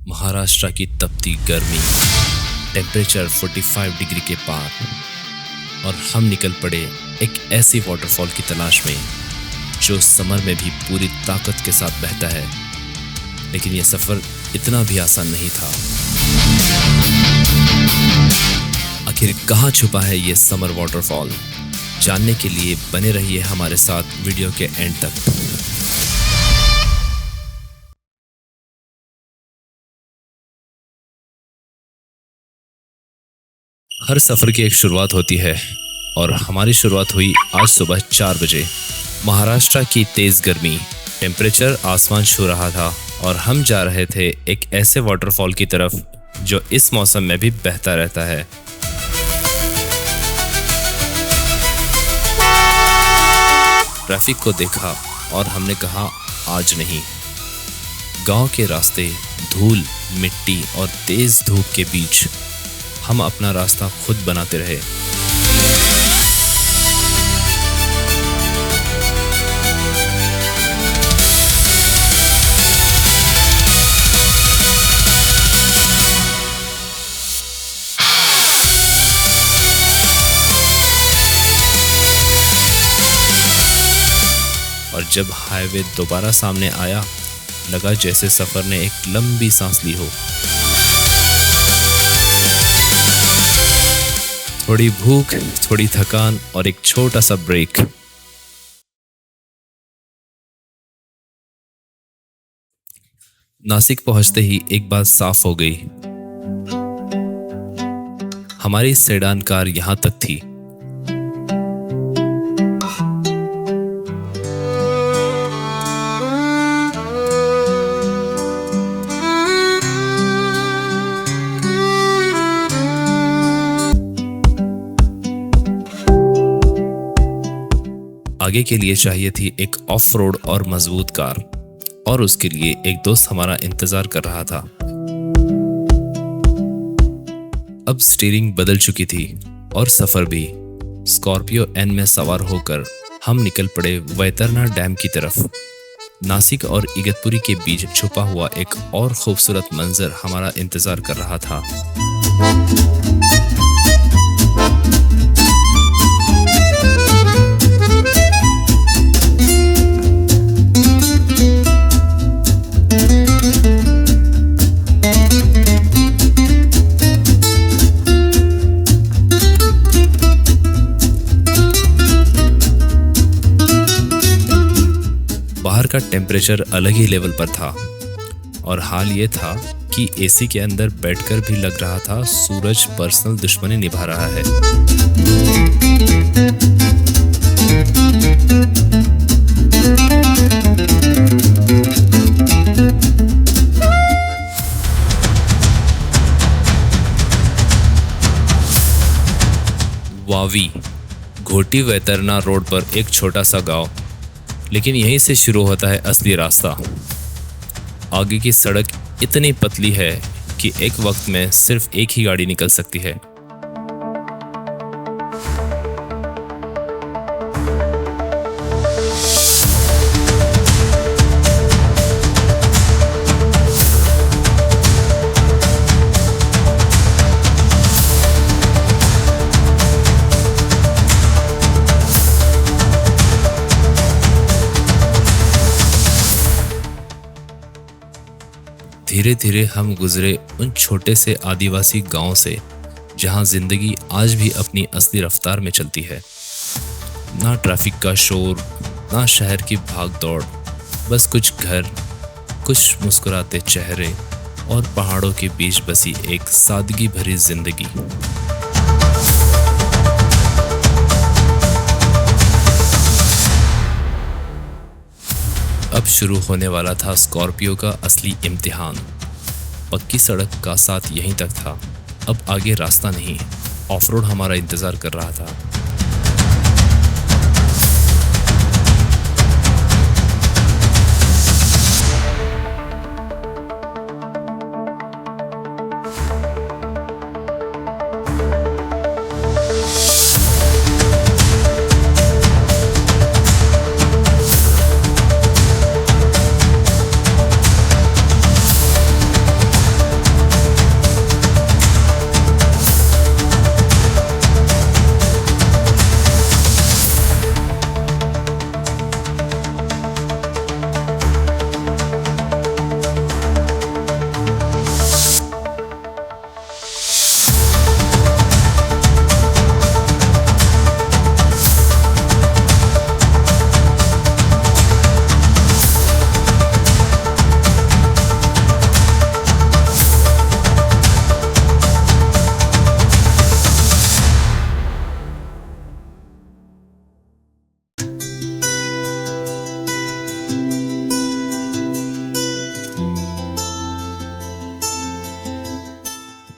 महाराष्ट्र की तपती गर्मी, टेम्परेचर 45 डिग्री के पार, और हम निकल पड़े एक ऐसी वाटरफॉल की तलाश में जो समर में भी पूरी ताकत के साथ बहता है। लेकिन यह सफ़र इतना भी आसान नहीं था। आखिर कहाँ छुपा है ये समर वाटरफॉल? जानने के लिए बने रहिए हमारे साथ वीडियो के एंड तक। हर सफ़र की एक शुरुआत होती है और हमारी शुरुआत हुई आज सुबह 4 बजे। महाराष्ट्र की तेज़ गर्मी, टेम्परेचर आसमान छू रहा था और हम जा रहे थे एक ऐसे वाटरफॉल की तरफ जो इस मौसम में भी बहता रहता है। ट्रैफिक को देखा और हमने कहा आज नहीं। गांव के रास्ते, धूल, मिट्टी और तेज धूप के बीच हम अपना रास्ता खुद बनाते रहे। और जब हाईवे दोबारा सामने आया, लगा जैसे सफर ने एक लंबी सांस ली हो। थोड़ी भूख, थोड़ी थकान और एक छोटा सा ब्रेक। नासिक पहुंचते ही एक बात साफ हो गई। हमारी सेडान कार यहां तक थी। आगे के लिए चाहिए थी एक ऑफ रोड और मजबूत कार, और उसके लिए एक दोस्त हमारा इंतजार कर रहा था। अब स्टीयरिंग बदल चुकी थी और सफर भी। स्कॉर्पियो एन में सवार होकर हम निकल पड़े वैतरना डैम की तरफ। नासिक और इगतपुरी के बीच छुपा हुआ एक और खूबसूरत मंजर हमारा इंतजार कर रहा था। बाहर का टेम्परेचर अलग ही लेवल पर था और हाल ये था कि एसी के अंदर बैठकर भी लग रहा था सूरज पर्सनल दुश्मनी निभा रहा है। वावी, घोटी वैतरना रोड पर एक छोटा सा गांव, लेकिन यहीं से शुरू होता है असली रास्ता। आगे की सड़क इतनी पतली है कि एक वक्त में सिर्फ एक ही गाड़ी निकल सकती है। धीरे धीरे हम गुजरे उन छोटे से आदिवासी गांव से जहां जिंदगी आज भी अपनी असली रफ्तार में चलती है। ना ट्रैफिक का शोर, ना शहर की भाग दौड़, बस कुछ घर, कुछ मुस्कुराते चेहरे और पहाड़ों के बीच बसी एक सादगी भरी जिंदगी। अब शुरू होने वाला था स्कॉर्पियो का असली इम्तिहान। पक्की सड़क का साथ यहीं तक था, अब आगे रास्ता नहीं, ऑफ रोड हमारा इंतजार कर रहा था।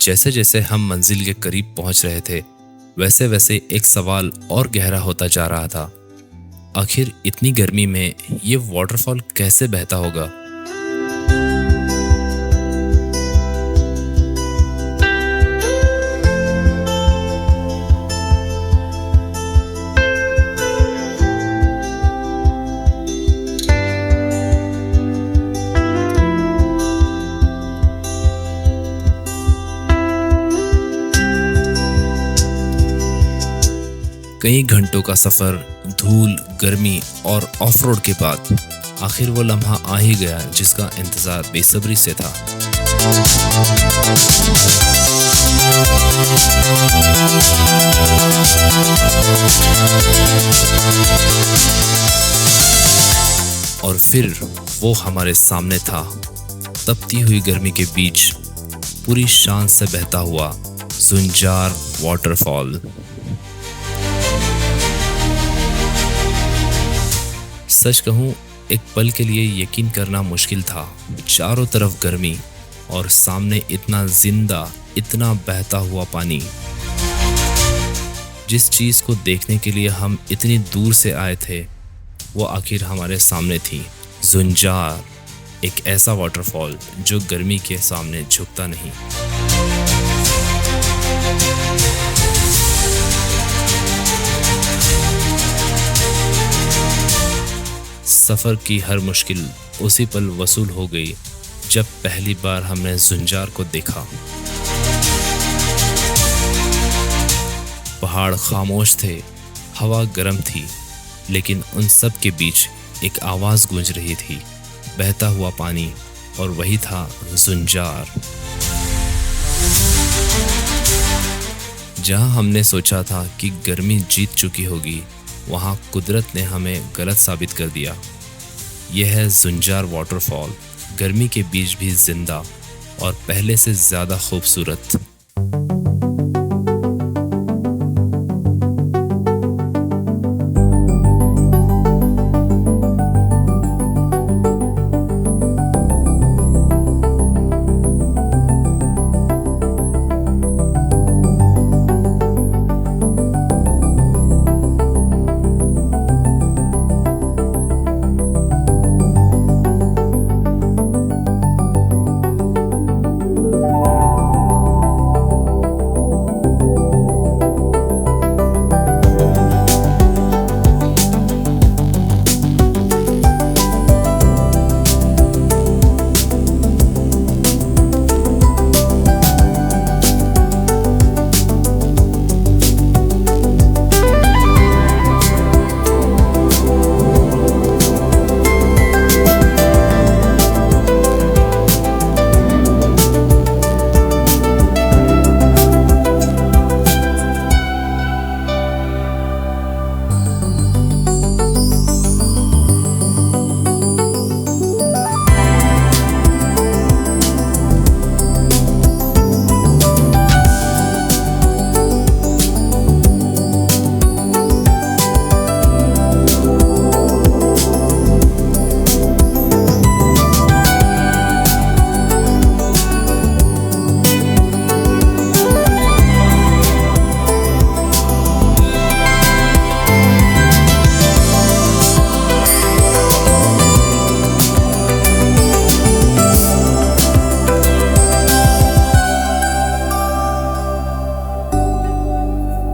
जैसे जैसे हम मंजिल के करीब पहुंच रहे थे, वैसे वैसे एक सवाल और गहरा होता जा रहा था। आखिर इतनी गर्मी में ये वाटरफॉल कैसे बहता होगा? कई घंटों का सफर, धूल, गर्मी और ऑफ रोड के बाद आखिर वो लम्हा आ ही गया जिसका इंतजार बेसब्री से था। और फिर वो हमारे सामने था, तपती हुई गर्मी के बीच पूरी शान से बहता हुआ ज़ुंजार वाटरफॉल। सच कहूं, एक पल के लिए यकीन करना मुश्किल था। चारों तरफ गर्मी और सामने इतना जिंदा, इतना बहता हुआ पानी। जिस चीज को देखने के लिए हम इतनी दूर से आए थे, वो आखिर हमारे सामने थी। ज़ुंजार, एक ऐसा वाटरफॉल जो गर्मी के सामने झुकता नहीं। सफर की हर मुश्किल उसी पल वसूल हो गई जब पहली बार हमने ज़ुंजार को देखा। पहाड़ खामोश थे, हवा गर्म थी, लेकिन उन सब के बीच एक आवाज गूंज रही थी, बहता हुआ पानी, और वही था ज़ुंजार। जहां हमने सोचा था कि गर्मी जीत चुकी होगी, वहां कुदरत ने हमें गलत साबित कर दिया। यह है ज़ुंजार वाटरफॉल, गर्मी के बीच भी जिंदा और पहले से ज्यादा खूबसूरत।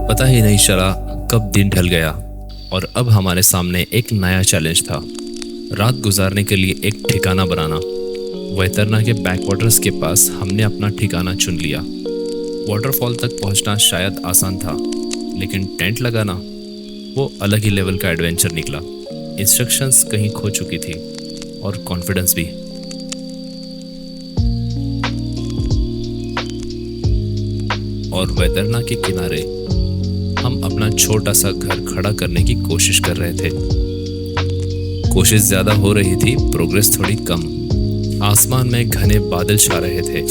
पता ही नहीं चला कब दिन ढल गया और अब हमारे सामने एक नया चैलेंज था। रात गुजारने के लिए एक ठिकाना बनाना। वैतरना के बैकवाटर्स के पास हमने अपना ठिकाना चुन लिया। वाटरफॉल तक पहुंचना शायद आसान था, लेकिन टेंट लगाना वो अलग ही लेवल का एडवेंचर निकला। इंस्ट्रक्शंस कहीं खो चुकी थी और कॉन्फिडेंस भी। और वैतरना के किनारे हम अपना छोटा सा घर खड़ा करने की कोशिश कर रहे थे। कोशिश ज्यादा हो रही थी, प्रोग्रेस थोड़ी कम। आसमान में घने बादल छा रहे थे,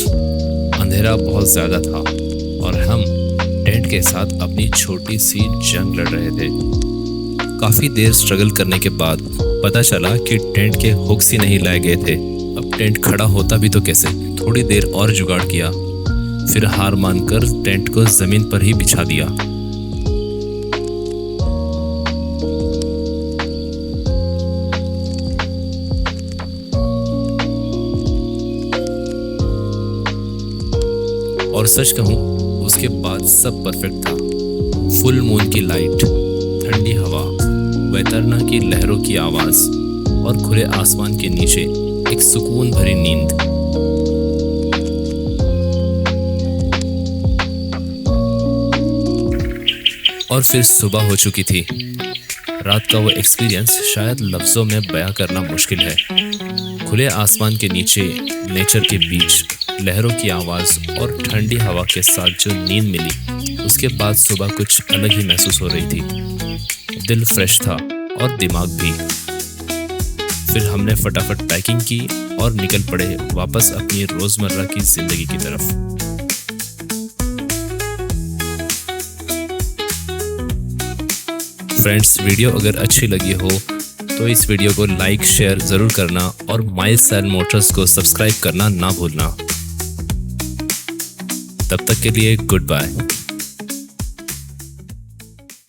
अंधेरा बहुत ज्यादा था और हम टेंट के साथ अपनी छोटी सी जंग लड़ रहे थे। काफी देर स्ट्रगल करने के बाद पता चला कि टेंट के हुक्स ही नहीं लाए गए थे। अब टेंट खड़ा होता भी तो कैसे। थोड़ी देर और जुगाड़ किया, फिर हार मानकर टेंट को जमीन पर ही बिछा दिया। और सच कहूं, उसके बाद सब परफेक्ट था। फुल मून की लाइट, ठंडी हवा, वैतरना की लहरों की आवाज और खुले आसमान के नीचे एक सुकून भरी नींद। और फिर सुबह हो चुकी थी। रात का वो एक्सपीरियंस शायद लफ्जों में बयां करना मुश्किल है। खुले आसमान के नीचे, नेचर के बीच, लहरों की आवाज और ठंडी हवा के साथ जो नींद मिली, उसके बाद सुबह कुछ अलग ही महसूस हो रही थी। दिल फ्रेश था और दिमाग भी। फिर हमने फटाफट पैकिंग की और निकल पड़े वापस अपनी रोजमर्रा की जिंदगी की तरफ। फ्रेंड्स, वीडियो अगर अच्छी लगी हो तो इस वीडियो को लाइक शेयर ज़रूर करना और माई स्टाइल मोटर्स को सब्सक्राइब करना ना भूलना। तब तक के लिए गुड बाय।